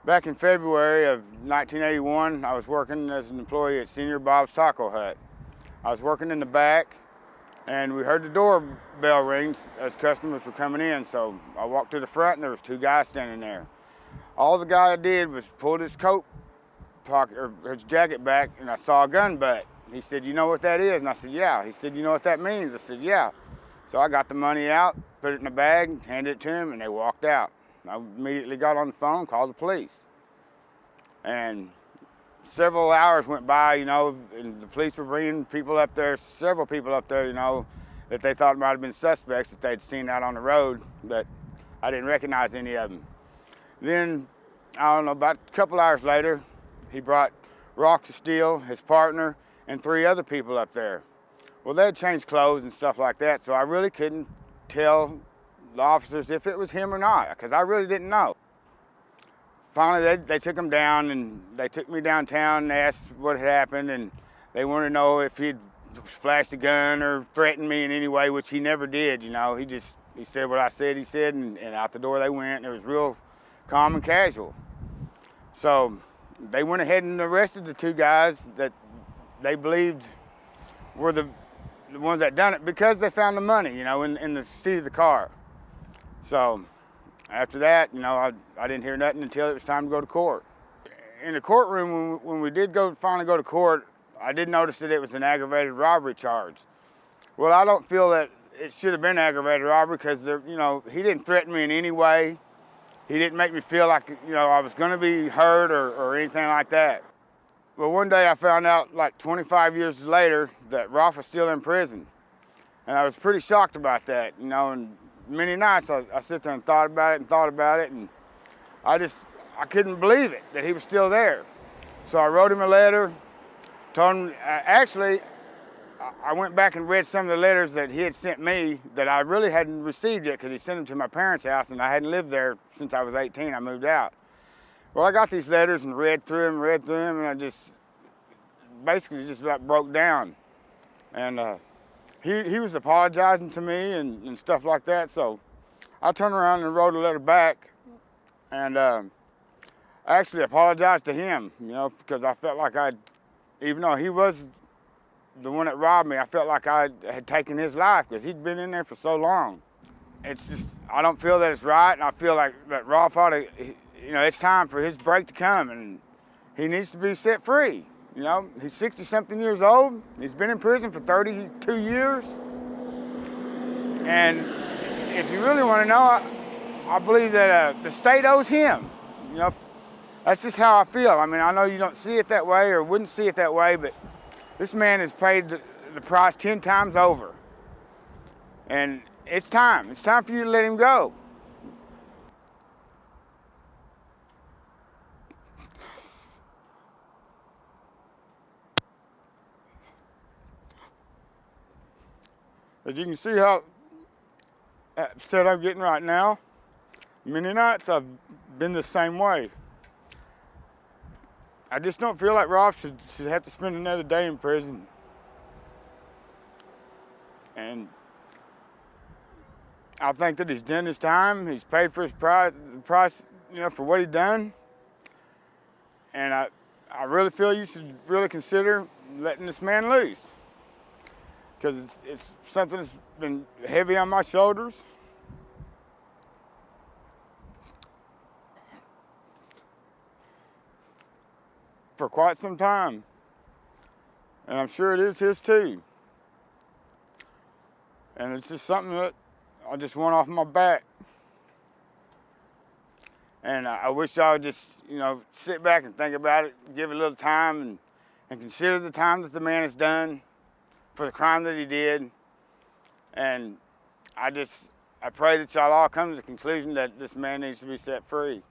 Back in February of 1981, I was working as an employee at Senior Bob's Taco Hut. I was working in the back, and we heard the doorbell ring as customers were coming in, so I walked to the front, and there was two guys standing there. All the guy did was pull his coat pocket, or his jacket back, and I saw a gun butt. He said, "You know what that is?" And I said, "Yeah." He said, "You know what that means?" I said, "Yeah." So I got the money out, put it in a bag, handed it to him, and they walked out. I immediately got on the phone, called the police. And several hours went by, and the police were bringing people up there, several people up there, that they thought might have been suspects that they'd seen out on the road, but I didn't recognize any of them. Then, I don't know, about a couple hours later, he brought Rolf Kaestel, his partner, and three other people up there. Well, they had changed clothes and stuff like that, so I really couldn't tell the officers if it was him or not, because I really didn't know. Finally, they took him down, and they took me downtown and asked what had happened, and they wanted to know if he'd flashed a gun or threatened me in any way, which he never did, He said what I said he said, and out the door they went, and it was real calm and casual. So they went ahead and arrested the two guys that they believed were the ones that done it, because they found the money, in the seat of the car. So after that, I didn't hear nothing until it was time to go to court. In the courtroom, when we did finally go to court, I did notice that it was an aggravated robbery charge. Well, I don't feel that it should have been aggravated robbery, because he didn't threaten me in any way. He didn't make me feel like I was going to be hurt or anything like that. Well, one day I found out, like 25 years later, that Rolf was still in prison. And I was pretty shocked about that, and many nights I sit there and thought about it, and I couldn't believe it, that he was still there. So I wrote him a letter, told him, actually, I went back and read some of the letters that he had sent me that I really hadn't received yet, because he sent them to my parents' house, and I hadn't lived there since I was 18, I moved out. Well, I got these letters and read through them, and I basically just about broke down. And he was apologizing to me and stuff like that, so I turned around and wrote a letter back, and I actually apologized to him, because I felt like even though he was the one that robbed me, I felt like I had taken his life, because he'd been in there for so long. It's just, I don't feel that it's right, and I feel like that Rolf ought to, it's time for his break to come, and he needs to be set free. He's 60-something years old. He's been in prison for 32 years. And if you really want to know, I believe that the state owes him. That's just how I feel. I mean, I know you don't see it that way or wouldn't see it that way, but this man has paid the price 10 times over. And it's time. It's time for you to let him go. As you can see how upset I'm getting right now, many nights I've been the same way. I just don't feel like Rolf should have to spend another day in prison. And I think that he's done his time. He's paid for his price, for what he done. And I really feel you should really consider letting this man loose, because it's something that's been heavy on my shoulders. For quite some time. And I'm sure it is his too. And it's just something that I just want off my back. And I wish I would just, sit back and think about it, give it a little time, and consider the time that the man has done for the crime that he did. And I pray that y'all all come to the conclusion that this man needs to be set free.